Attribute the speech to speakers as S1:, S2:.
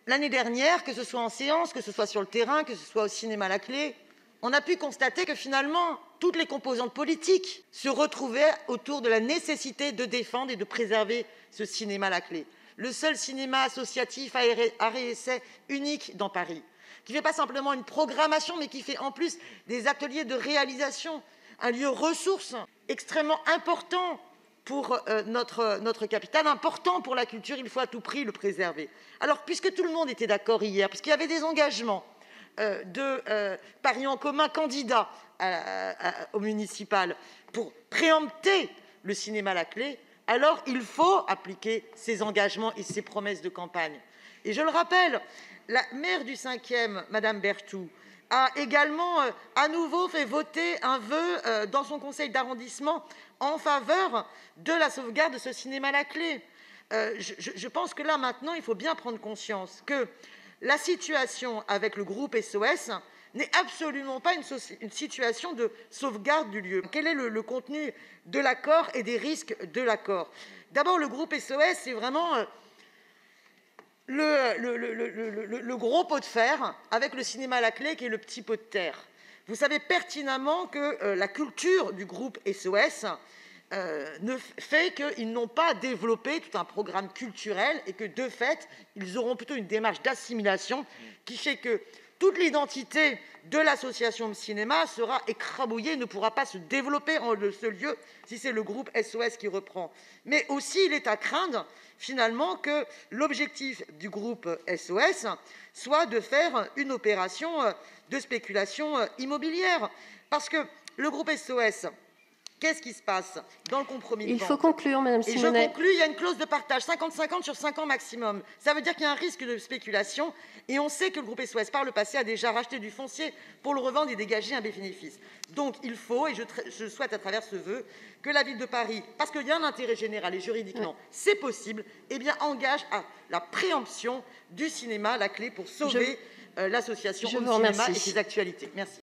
S1: l'année dernière, que ce soit en séance, que ce soit sur le terrain, que ce soit au cinéma La Clé, on a pu constater que finalement, toutes les composantes politiques se retrouvaient autour de la nécessité de défendre et de préserver ce cinéma La Clé. Le seul cinéma associatif à arrêt-essai unique dans Paris, qui ne fait pas simplement une programmation, mais qui fait en plus des ateliers de réalisation, un lieu ressource extrêmement important pour notre capitale, important pour la culture, il faut à tout prix le préserver. Alors, puisque tout le monde était d'accord hier, puisqu'il y avait des engagements de Paris en commun candidat au municipal pour préempter le cinéma La Clé, alors il faut appliquer ces engagements et ces promesses de campagne. Et je le rappelle, la maire du 5e, Madame Berthoud, a également à nouveau fait voter un vœu dans son conseil d'arrondissement en faveur de la sauvegarde de ce cinéma La Clé. Je pense que là, maintenant, il faut bien prendre conscience que la situation avec le groupe SOS n'est absolument pas une situation de sauvegarde du lieu. Quel est le contenu de l'accord et des risques de l'accord? D'abord, le groupe SOS, c'est vraiment le gros pot de fer avec le cinéma La Clé qui est le petit pot de terre. Vous savez pertinemment que la culture du groupe SOS ne fait qu'ils n'ont pas développé tout un programme culturel et que, de fait, ils auront plutôt une démarche d'assimilation qui fait que toute l'identité de l'association de cinéma sera écrabouillée, ne pourra pas se développer en ce lieu si c'est le groupe SOS qui reprend. Mais aussi, il est à craindre, finalement, que l'objectif du groupe SOS soit de faire une opération de spéculation immobilière. Parce que le groupe SOS... Qu'est-ce qui se passe dans le compromis de vente?
S2: Il faut conclure, Madame Simonet.
S1: Et je conclus, il y a une clause de partage, 50-50 sur 5 ans maximum. Ça veut dire qu'il y a un risque de spéculation et on sait que le groupe SOS, par le passé, a déjà racheté du foncier pour le revendre et dégager un bénéfice. Donc il faut, et je souhaite à travers ce vœu, que la Ville de Paris, parce qu'il y a un intérêt général et juridiquement, c'est possible, eh bien engage à la préemption du cinéma La Clé pour sauver l'association au cinéma et ses actualités. Merci.